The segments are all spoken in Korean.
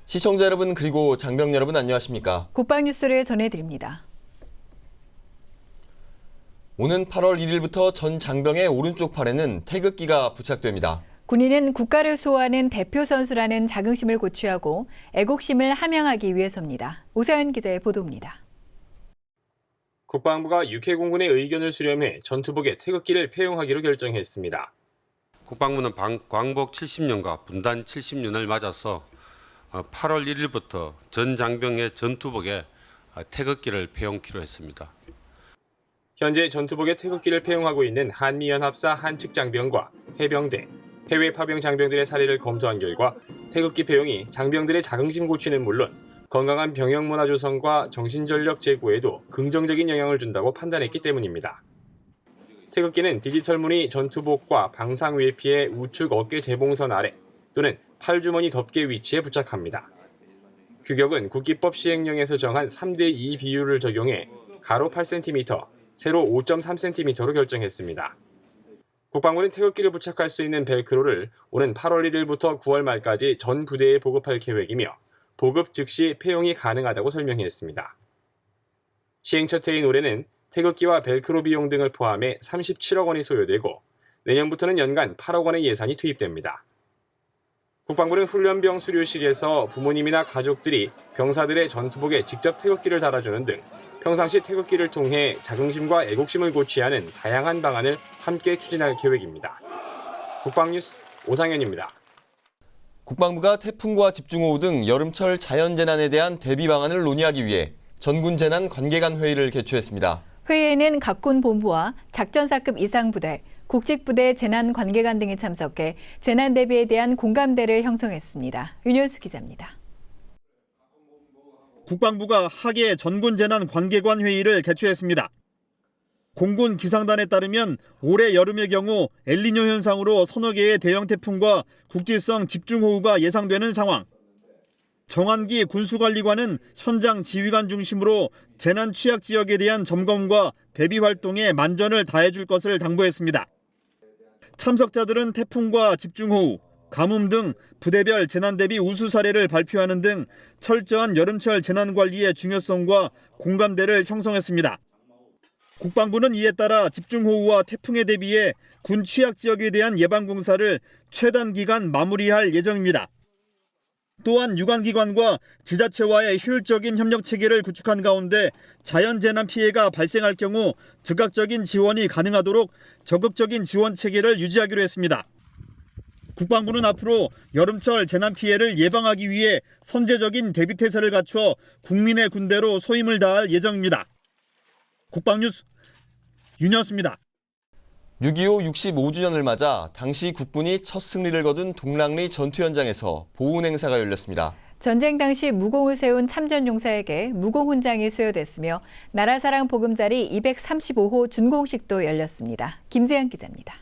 시청자 여러분 그리고 장병 여러분 안녕하십니까? 국방뉴스를 전해드립니다. 오는 8월 1일부터 전 장병의 오른쪽 팔에는 태극기가 부착됩니다. 군인은 국가를 수호하는 대표 선수라는 자긍심을 고취하고 애국심을 함양하기 위해서입니다. 오세현 기자의 보도입니다. 국방부가 육해공군의 의견을 수렴해 전투복에 태극기를 폐용하기로 결정했습니다. 국방부는 광복 70년과 분단 70년을 맞아서 8월 1일부터 전 장병의 전투복에 태극기를 폐용키로 했습니다. 현재 전투복에 태극기를 폐용하고 있는 한미연합사 한측 장병과 해병대, 해외 파병 장병들의 사례를 검토한 결과 태극기 폐용이 장병들의 자긍심 고취는 물론 건강한 병영 문화 조성과 정신전력 제고에도 긍정적인 영향을 준다고 판단했기 때문입니다. 태극기는 디지털 무늬 전투복과 방상 외피의 우측 어깨 재봉선 아래 또는 팔주머니 덮개 위치에 부착합니다. 규격은 국기법 시행령에서 정한 3:2 비율을 적용해 가로 8cm, 세로 5.3cm로 결정했습니다. 국방부는 태극기를 부착할 수 있는 벨크로를 오는 8월 1일부터 9월 말까지 전 부대에 보급할 계획이며 보급 즉시 폐용이 가능하다고 설명했습니다. 시행 첫 해인 올해는 태극기와 벨크로 비용 등을 포함해 37억 원이 소요되고 내년부터는 연간 8억 원의 예산이 투입됩니다. 국방부는 훈련병 수료식에서 부모님이나 가족들이 병사들의 전투복에 직접 태극기를 달아주는 등 평상시 태극기를 통해 자긍심과 애국심을 고취하는 다양한 방안을 함께 추진할 계획입니다. 국방뉴스 오상현입니다. 국방부가 태풍과 집중호우 등 여름철 자연재난에 대한 대비 방안을 논의하기 위해 전군재난 관계관 회의를 개최했습니다. 회의에는 각군 본부와 작전사급 이상부대, 국직부대 재난관계관 등이 참석해 재난 대비에 대한 공감대를 형성했습니다. 윤현수 기자입니다. 국방부가 하계 전군재난관계관 회의를 개최했습니다. 공군 기상단에 따르면 올해 여름의 경우 엘니뇨 현상으로 서너 개의 대형 태풍과 국지성 집중호우가 예상되는 상황. 정한기 군수관리관은 현장 지휘관 중심으로 재난 취약 지역에 대한 점검과 대비 활동에 만전을 다해줄 것을 당부했습니다. 참석자들은 태풍과 집중호우, 가뭄 등 부대별 재난 대비 우수 사례를 발표하는 등 철저한 여름철 재난 관리의 중요성과 공감대를 형성했습니다. 국방부는 이에 따라 집중호우와 태풍에 대비해 군 취약 지역에 대한 예방 공사를 최단 기간 마무리할 예정입니다. 또한 유관기관과 지자체와의 효율적인 협력 체계를 구축한 가운데 자연재난 피해가 발생할 경우 즉각적인 지원이 가능하도록 적극적인 지원 체계를 유지하기로 했습니다. 국방부는 앞으로 여름철 재난 피해를 예방하기 위해 선제적인 대비태세를 갖춰 국민의 군대로 소임을 다할 예정입니다. 국방뉴스 윤현수입니다. 6.25 65주년을 맞아 당시 국군이 첫 승리를 거둔 동랑리 전투 현장에서 보훈 행사가 열렸습니다. 전쟁 당시 무공을 세운 참전용사에게 무공훈장이 수여됐으며 나라사랑 보금자리 235호 준공식도 열렸습니다. 김재현 기자입니다.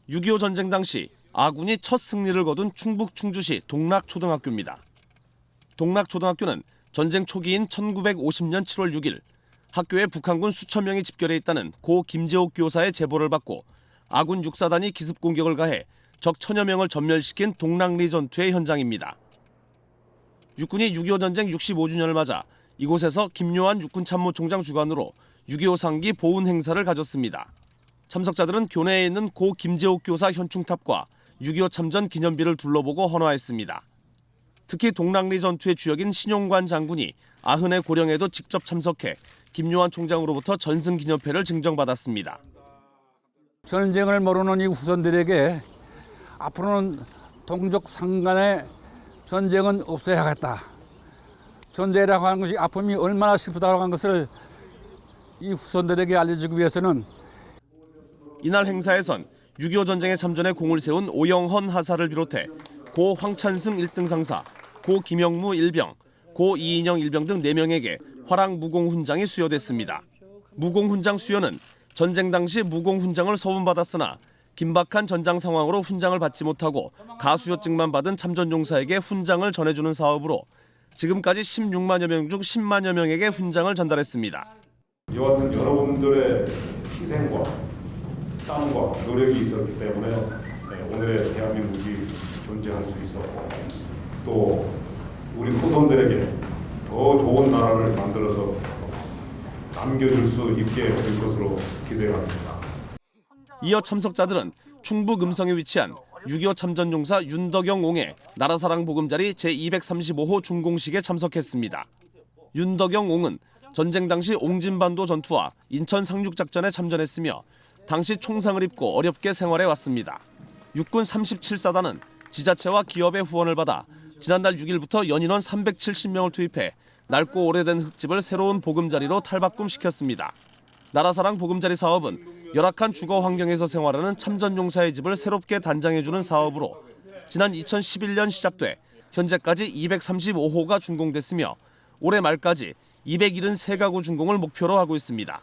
6.25 전쟁 당시 아군이 첫 승리를 거둔 충북 충주시 동락초등학교입니다. 동락초등학교는 전쟁 초기인 1950년 7월 6일 학교에 북한군 수천 명이 집결해 있다는 고 김재옥 교사의 제보를 받고 아군 육사단이 기습 공격을 가해 적 천여 명을 전멸시킨 동랑리 전투의 현장입니다. 육군이 6.25 전쟁 65주년을 맞아 이곳에서 김요한 육군참모총장 주관으로 6.25 상기 보훈 행사를 가졌습니다. 참석자들은 교내에 있는 고 김재옥 교사 현충탑과 6.25 참전 기념비를 둘러보고 헌화했습니다. 특히 동랑리 전투의 주역인 신용관 장군이 아흔의 고령에도 직접 참석해 김요한 총장으로부터 전승기념패를 증정받았습니다. 전쟁을 모르는 이 후손들에게 앞으로는 동족 상간의 전쟁은 없어야겠다. 전쟁이라고 하는 것이 아픔이 얼마나 슬프다고 하는 것을 이 후손들에게 알려주기 위해서는 이날 행사에선 6.25 전쟁에 참전에 공을 세운 오영헌 하사를 비롯해 고 황찬승 1등 상사, 고 김영무 1병, 고 이인영 1병 등 4명에게 화랑 무공훈장이 수여됐습니다. 무공훈장 수여는 전쟁 당시 무공훈장을 서운받았으나 긴박한 전장 상황으로 훈장을 받지 못하고 가수여증만 받은 참전용사에게 훈장을 전해주는 사업으로 지금까지 16만여 명 중 10만여 명에게 훈장을 전달했습니다. 이와 같은 여러분들의 희생과 땀과 노력이 있었기 때문에 오늘의 대한민국이 존재할 수 있었고 또 우리 후손들에게 더 좋은 나라를 만들어서 남겨줄 수 있게 될 것으로 기대합니다. 이어 참석자들은 충북 음성에 위치한 6.25 참전용사 윤덕영 옹의 나라사랑 보금자리 제235호 준공식에 참석했습니다. 윤덕영 옹은 전쟁 당시 옹진반도 전투와 인천 상륙작전에 참전했으며 당시 총상을 입고 어렵게 생활해 왔습니다. 육군 37사단은 지자체와 기업의 후원을 받아 지난달 6일부터 연인원 370명을 투입해 낡고 오래된 흙집을 새로운 보금자리로 탈바꿈시켰습니다. 나라사랑 보금자리 사업은 열악한 주거 환경에서 생활하는 참전용사의 집을 새롭게 단장해주는 사업으로 지난 2011년 시작돼 현재까지 235호가 준공됐으며 올해 말까지 273가구 준공을 목표로 하고 있습니다.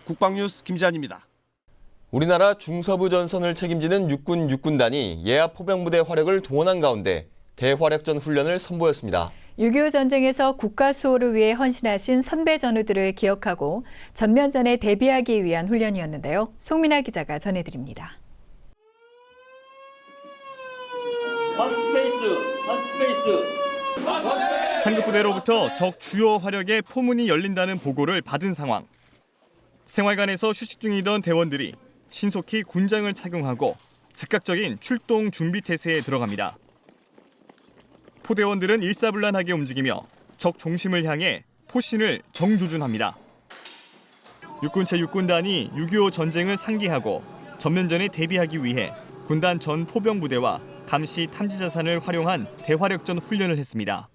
국방뉴스 김지한입니다. 우리나라 중서부 전선을 책임지는 육군 육군단이 예하 포병부대 화력을 동원한 가운데 대화력전 훈련을 선보였습니다. 6.25 전쟁에서 국가 수호를 위해 헌신하신 선배 전우들을 기억하고 전면전에 대비하기 위한 훈련이었는데요. 송민아 기자가 전해드립니다. 상급부대로부터 적 주요 화력의 포문이 열린다는 보고를 받은 상황. 생활관에서 휴식 중이던 대원들이 신속히 군장을 착용하고 즉각적인 출동 준비 태세에 들어갑니다. 포대원들은 일사불란하게 움직이며 적 중심을 향해 포신을 정조준합니다. 육군 제6군단이 6.25 전쟁을 상기하고 전면전에 대비하기 위해 군단 전 포병부대와 감시 탐지 자산을 활용한 대화력전 훈련을 했습니다.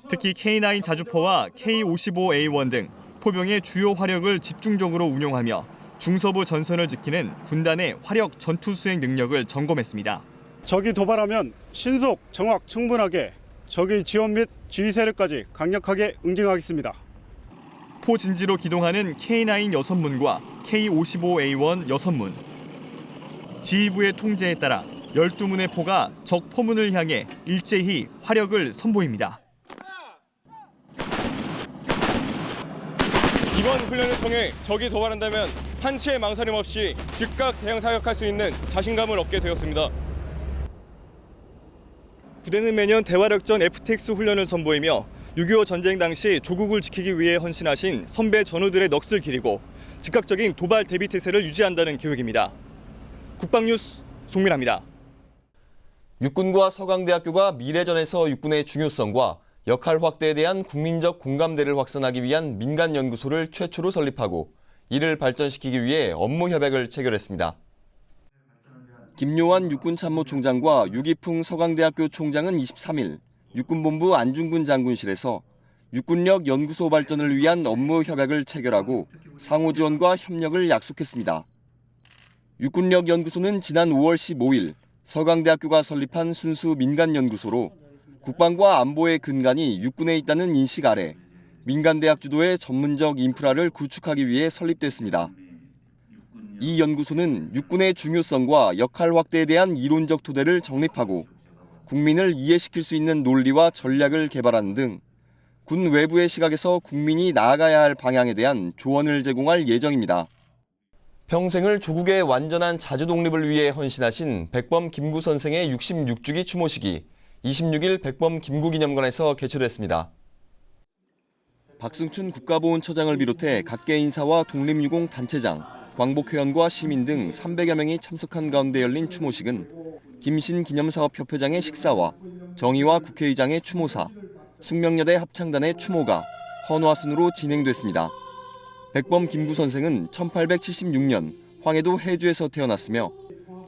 특히 K9 자주포와 K55A1 등 포병의 주요 화력을 집중적으로 운용하며 중서부 전선을 지키는 군단의 화력 전투 수행 능력을 점검했습니다. 적이 도발하면 신속, 정확, 충분하게 적의 지원 및 지휘 세력까지 강력하게 응징하겠습니다. 포진지로 기동하는 K9 6문과 K55A1 6문. 지휘부의 통제에 따라 12문의 포가 적 포문을 향해 일제히 화력을 선보입니다. 이번 훈련을 통해 적이 도발한다면 한치의 망설임 없이 즉각 대응 사격할 수 있는 자신감을 얻게 되었습니다. 부대는 매년 대화력전 FTX 훈련을 선보이며 6.25 전쟁 당시 조국을 지키기 위해 헌신하신 선배 전우들의 넋을 기리고 즉각적인 도발 대비 태세를 유지한다는 계획입니다. 국방뉴스 송민아입니다. 육군과 서강대학교가 미래전에서 육군의 중요성과 역할 확대에 대한 국민적 공감대를 확산하기 위한 민간 연구소를 최초로 설립하고 이를 발전시키기 위해 업무 협약을 체결했습니다. 김요한 육군참모총장과 유기풍 서강대학교 총장은 23일 육군본부 안중근 장군실에서 육군력 연구소 발전을 위한 업무 협약을 체결하고 상호 지원과 협력을 약속했습니다. 육군력 연구소는 지난 5월 15일 서강대학교가 설립한 순수 민간 연구소로 국방과 안보의 근간이 육군에 있다는 인식 아래 민간대학 주도의 전문적 인프라를 구축하기 위해 설립됐습니다. 이 연구소는 육군의 중요성과 역할 확대에 대한 이론적 토대를 정립하고 국민을 이해시킬 수 있는 논리와 전략을 개발하는 등 군 외부의 시각에서 국민이 나아가야 할 방향에 대한 조언을 제공할 예정입니다. 평생을 조국의 완전한 자주 독립을 위해 헌신하신 백범 김구 선생의 66주기 추모식이 26일 백범 김구 기념관에서 개최됐습니다. 박승춘 국가보훈처장을 비롯해 각계 인사와 독립유공 단체장, 광복회원과 시민 등 300여 명이 참석한 가운데 열린 추모식은 김신 기념사업협회장의 식사와 정의화 국회의장의 추모사, 숙명여대 합창단의 추모가 헌화 순으로 진행됐습니다. 백범 김구 선생은 1876년 황해도 해주에서 태어났으며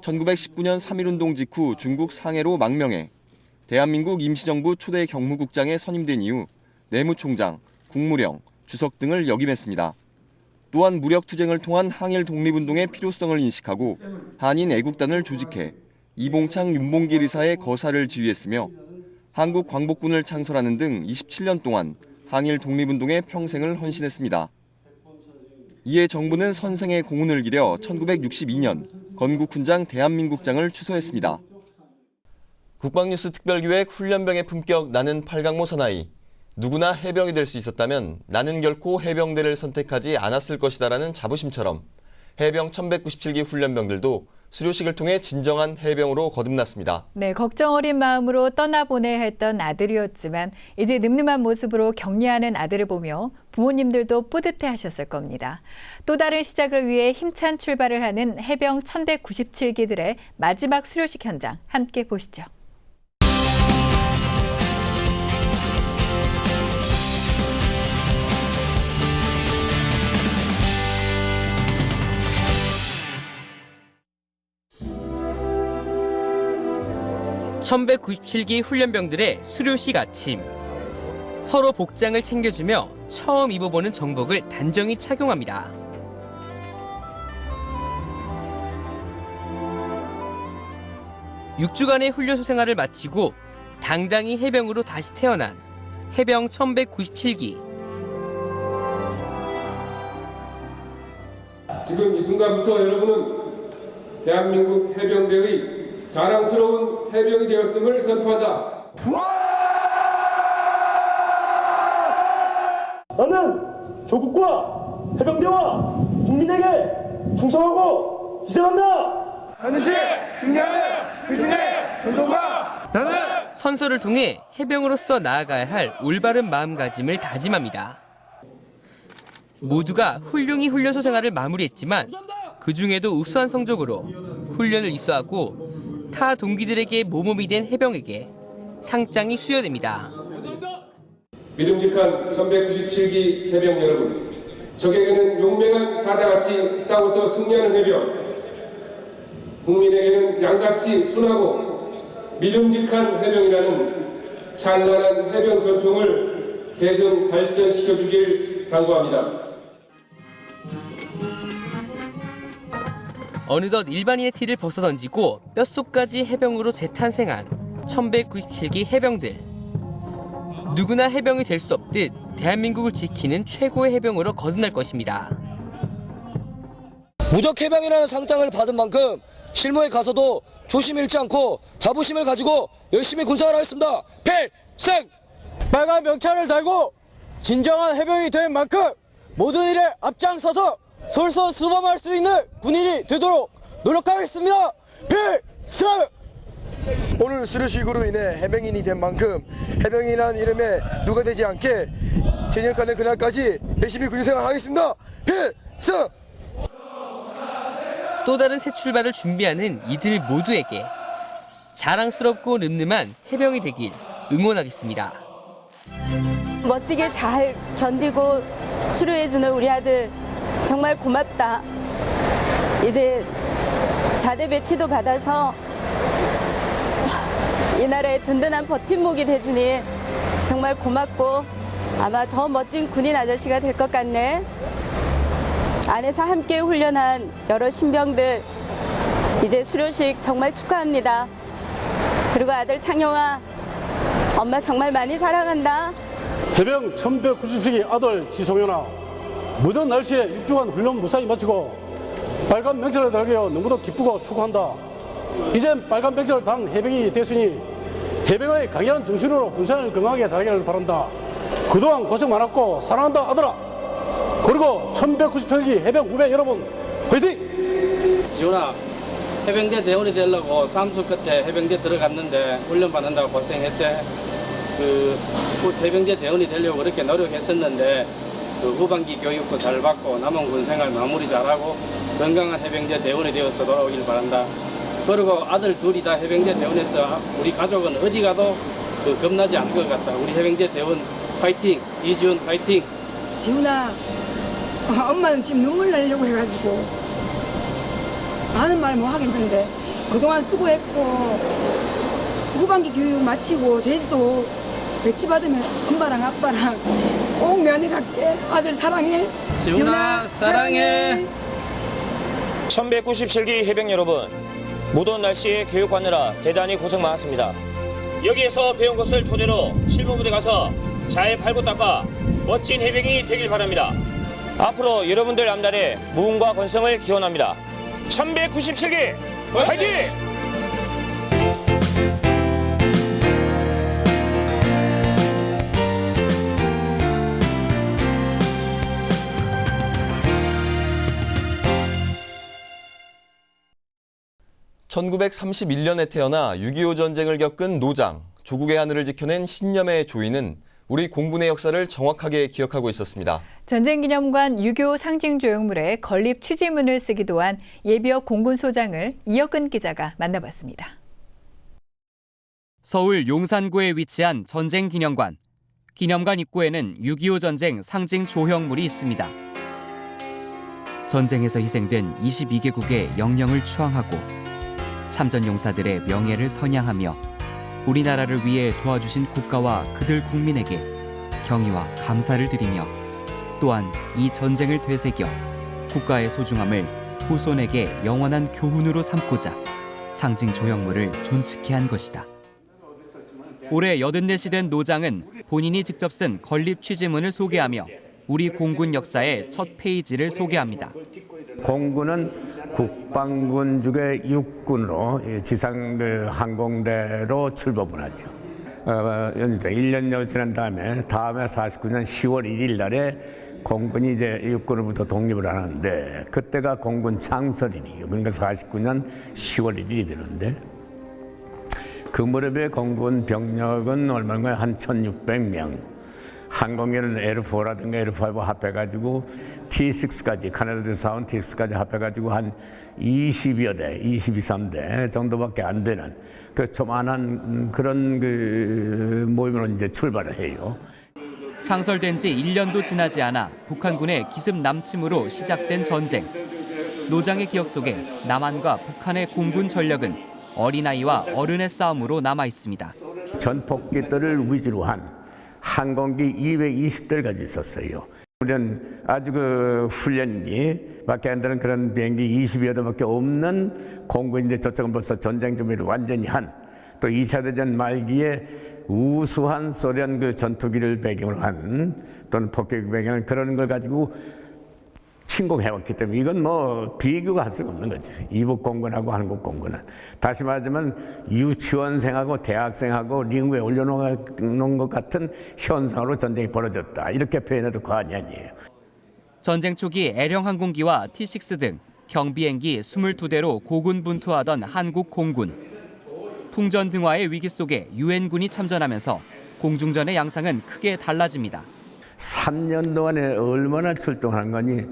1919년 3.1운동 직후 중국 상해로 망명해 대한민국 임시정부 초대 경무국장에 선임된 이후 내무총장, 국무령, 주석 등을 역임했습니다. 또한 무력투쟁을 통한 항일 독립운동의 필요성을 인식하고 한인 애국단을 조직해 이봉창, 윤봉길 의사의 거사를 지휘했으며 한국 광복군을 창설하는 등 27년 동안 항일 독립운동에 평생을 헌신했습니다. 이에 정부는 선생의 공훈을 기려 1962년 건국훈장 대한민국장을 추서했습니다. 국방뉴스 특별기획 훈련병의 품격 나는 팔강모 사나이. 누구나 해병이 될 수 있었다면 나는 결코 해병대를 선택하지 않았을 것이다라는 자부심처럼 해병 1197기 훈련병들도 수료식을 통해 진정한 해병으로 거듭났습니다. 네, 걱정 어린 마음으로 떠나보내야 했던 아들이었지만 이제 늠름한 모습으로 격리하는 아들을 보며 부모님들도 뿌듯해하셨을 겁니다. 또 다른 시작을 위해 힘찬 출발을 하는 해병 1197기들의 마지막 수료식 현장 함께 보시죠. (1197기) 훈련병들의 수료식 아침. 서로 복장을 챙겨주며 처음 입어보는 정복을 단정히 착용합니다. (6주간의) 훈련소 생활을 마치고 당당히 해병으로 다시 태어난 해병 1197기. 지금 이 순간부터 여러분은 대한민국 해병대의 자랑스러운 해병이 되었음을 선포한다. 나는 조국과 해병대와 국민에게 충성하고 희생한다. 반드시 승리하는 필승의 전통과 나는 선서를 통해 해병으로서 나아가야 할 올바른 마음가짐을 다짐합니다. 모두가 훌륭히 훈련소 생활을 마무리했지만 그 중에도 우수한 성적으로 훈련을 이수하고 타 동기들에게 모범이 된 해병에게 상장이 수여됩니다. 믿음직한 1197기 해병 여러분, 적에게는 용맹한 사자같이 싸워서 승리하는 해병, 국민에게는 양같이 순하고 믿음직한 해병이라는 찬란한 해병 전통을 계속 발전시켜주길 당부합니다. 어느덧 일반인의 티를 벗어던지고 뼛속까지 해병으로 재탄생한 1197기 해병들. 누구나 해병이 될 수 없듯 대한민국을 지키는 최고의 해병으로 거듭날 것입니다. 무적 해병이라는 상장을 받은 만큼 실무에 가서도 조심 잃지 않고 자부심을 가지고 열심히 군생활하겠습니다. 필승! 빨간 명찰을 달고 진정한 해병이 된 만큼 모든 일에 앞장서서 솔선수범할 수 있는 군인이 되도록 노력하겠습니다. 필승! 오늘 수료식으로 인해 해병인이 된 만큼 해병이라는 이름에 누가 되지 않게 전역하는 그날까지 열심히 군생활하겠습니다. 필승! 또 다른 새 출발을 준비하는 이들 모두에게 자랑스럽고 늠름한 해병이 되길 응원하겠습니다. 멋지게 잘 견디고 수료해주는 우리 아들 정말 고맙다. 이제 자대 배치도 받아서 이 나라의 든든한 버팀목이 돼주니 정말 고맙고 아마 더 멋진 군인 아저씨가 될 것 같네. 안에서 함께 훈련한 여러 신병들 이제 수료식 정말 축하합니다. 그리고 아들 창영아, 엄마 정말 많이 사랑한다. 해병 1197기 아들 지성현아, 무더운 날씨에 6주간 훈련 무사히 마치고 빨간 명찰을 달게 너무도 기쁘고 축하한다. 이젠 빨간 명찰을 단 해병이 됐으니 해병의 강렬한 정신으로 군생활을 건강하게 잘하기를 바란다. 그동안 고생 많았고 사랑한다 아들아. 그리고 1198기 해병 후배 여러분 화이팅! 지훈아, 해병대 대원이 되려고 사무소 끝에 해병대 들어갔는데 훈련 받는다고 고생했지. 해병대 대원이 되려고 그렇게 노력했었는데 후반기 교육도 잘 받고 남은 군생활 마무리 잘하고 건강한 해병대 대원이 되어서 돌아오길 바란다. 그리고 아들 둘이 다 해병대 대원에서 우리 가족은 어디 가도 겁나지 않을 것 같다. 우리 해병대 대원 파이팅! 이지훈 파이팅! 지훈아, 엄마는 지금 눈물 나려고 해가지고 많은 말 못 하겠는데 그동안 수고했고 후반기 교육 마치고 제주도 배치받으면 엄마랑 아빠랑 꼭 면회 갈게. 아들 사랑해. 지훈아 사랑해. 1197기 해병 여러분, 무더운 날씨에 교육받느라 대단히 고생 많았습니다. 여기에서 배운 것을 토대로 실무부대 가서 잘 팔고 닦아 멋진 해병이 되길 바랍니다. 앞으로 여러분들 앞날에 무궁과 건성을 기원합니다. 1197기 화이팅! 1931년에 태어나 6.25 전쟁을 겪은 노장, 조국의 하늘을 지켜낸 신념의 조이는 우리 공군의 역사를 정확하게 기억하고 있었습니다. 전쟁기념관 6.25 상징조형물에 건립 취지문을 쓰기도 한 예비역 공군소장을 이혁근 기자가 만나봤습니다. 서울 용산구에 위치한 전쟁기념관. 기념관 입구에는 6.25 전쟁 상징 조형물이 있습니다. 전쟁에서 희생된 22개국의 영령을 추앙하고 참전 용사들의 명예를 선양하며 우리나라를 위해 도와주신 국가와 그들 국민에게 경의와 감사를 드리며 또한 이 전쟁을 되새겨 국가의 소중함을 후손에게 영원한 교훈으로 삼고자 상징 조형물을 존치케 한 것이다. 올해 84시 된 노장은 본인이 직접 쓴 건립 취지문을 소개하며 우리 공군 역사의 첫 페이지를 소개합니다. 공군은 국방군 중에 육군으로 지상 항공대로 출범을 하죠. 1년여 지난 다음에 49년 10월 1일 날에 공군이 이제 육군으로부터 독립을 하는데 그때가 공군 창설일이에요. 그러니까 49년 10월 1일이 되는데 그 무렵에 공군 병력은 얼마인가요? 한 1,600명. 항공기는 L4라든가 L5 합해가지고 T6까지 카나다에서 사온 T6까지 합해가지고 한 20여 대, 22, 3대 정도밖에 안 되는 그 조만한 그런 그 모임으로 이제 출발을 해요. 창설된 지 1년도 지나지 않아 북한군의 기습 남침으로 시작된 전쟁. 노장의 기억 속에 남한과 북한의 공군 전력은 어린아이와 어른의 싸움으로 남아 있습니다. 전폭기들을 위주로 한 항공기 220대를 가지고 있었어요. 우리는 아주 그 훈련이 밖에 안 되는 그런 비행기 20여 대밖에 없는 공군인데 저쪽은 벌써 전쟁 준비를 완전히 한 또 2차 대전 말기에 우수한 소련 그 전투기를 배경으로 한 또는 폭격기 배경을 그런 걸 가지고 침공해왔기 때문에 이건 뭐 비교가 할 수가 없는 거지. 이북 공군하고 한국 공군은. 다시 말하자면 유치원생하고 대학생하고 링구에 올려놓은 것 같은 현상으로 전쟁이 벌어졌다. 이렇게 표현해도 과언이 아니에요. 전쟁 초기 L형 항공기와 T6 등 경비행기 22대로 고군분투하던 한국 공군. 풍전등화의 위기 속에 유엔군이 참전하면서 공중전의 양상은 크게 달라집니다. 3년 동안에 얼마나 출동하는 거니?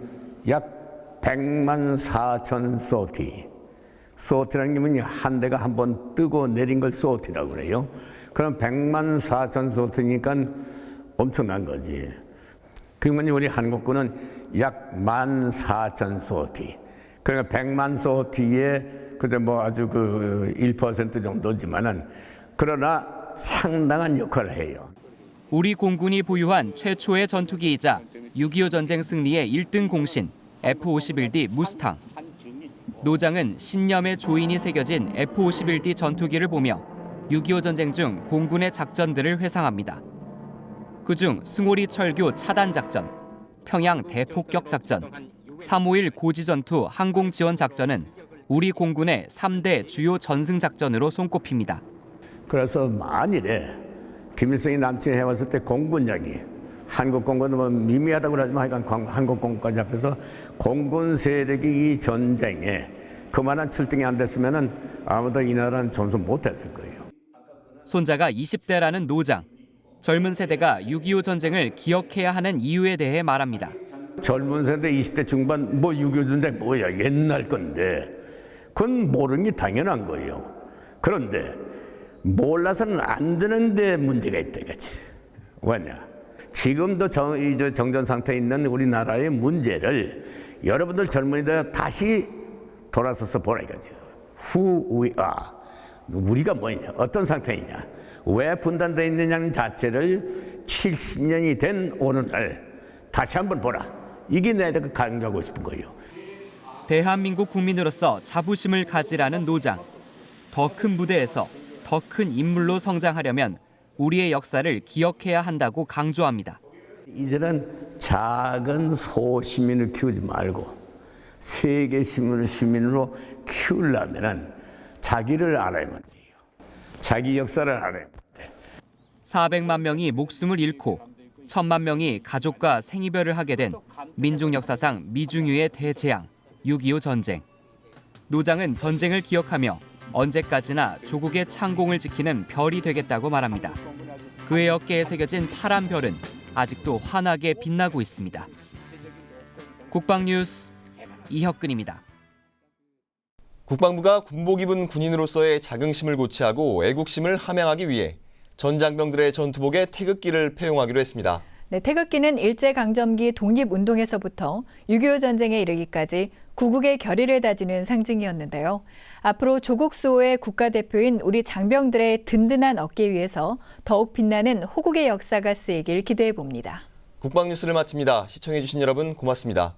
약 100만 4천 소티. 소티라는 게 뭐냐? 한 대가 한 번 뜨고 내린 걸 소티라고 그래요. 그럼 100만 4천 소티니까 엄청난 거지. 그러면 우리 한국군은 약 14,000 소티. 그러니까 100만 소티에 그저 뭐 아주 그 1% 정도지만은 그러나 상당한 역할을 해요. 우리 공군이 보유한 최초의 전투기이자 6.25 전쟁 승리의 1등 공신 F-51D 무스탕. 노장은 신념의 조인이 새겨진 F-51D 전투기를 보며 6.25 전쟁 중 공군의 작전들을 회상합니다. 그중 승오리 철교 차단 작전, 평양 대폭격 작전, 3.5.1 고지전투 항공지원 작전은 우리 공군의 3대 주요 전승 작전으로 손꼽힙니다. 그래서 만일에 김일성이 남침해왔을 때 공군력이 한국 공군은 뭐 미미하다고 하지만 하여간 한국 공군까지 합해서 공군 세력이 이 전쟁에 그만한 출동이 안 됐으면은 아무도 이 나라는 존속 못했을 거예요. 손자가 20대라는 노장. 젊은 세대가 6.25 전쟁을 기억해야 하는 이유에 대해 말합니다. 젊은 세대 20대 중반 뭐 6.25 전쟁 뭐야 옛날 건데 그건 모르는 게 당연한 거예요. 그런데 몰라서는 안 되는데 문제가 있다 이거지. 왜냐? 지금도 정전 상태에 있는 우리나라의 문제를 여러분들 젊은이들 다시 돌아서서 보라 이거지. Who we are. 우리가 뭐냐? 어떤 상태이냐? 왜 분단되어 있느냐는 자체를 70년이 된 오늘날 다시 한번 보라. 이게 내가 강조하고 싶은 거예요. 대한민국 국민으로서 자부심을 가지라는 노장. 더 큰 무대에서 더 큰 인물로 성장하려면 우리의 역사를 기억해야 한다고 강조합니다. 이제는 작은 소시민을 키우지 말고 세계 시민으로 키우려면 자기를 알아야만 돼요. 자기 역사를 알아야 돼. 400만 명이 목숨을 잃고 1,000만 명이 가족과 생이별을 하게 된 민족 역사상 미중유의 대재앙 6.25 전쟁. 노장은 전쟁을 기억하며 언제까지나 조국의 창공을 지키는 별이 되겠다고 말합니다. 그의 어깨에 새겨진 파란 별은 아직도 환하게 빛나고 있습니다. 국방뉴스 이혁근입니다. 국방부가 군복 입은 군인으로서의 자긍심을 고취하고 애국심을 함양하기 위해 전장병들의 전투복에 태극기를 표용하기로 했습니다. 네, 태극기는 일제강점기 독립운동에서부터 6.25 전쟁에 이르기까지 구국의 결의를 다지는 상징이었는데요. 앞으로 조국 수호의 국가대표인 우리 장병들의 든든한 어깨 위에서 더욱 빛나는 호국의 역사가 쓰이길 기대해 봅니다. 국방뉴스를 마칩니다. 시청해주신 여러분 고맙습니다.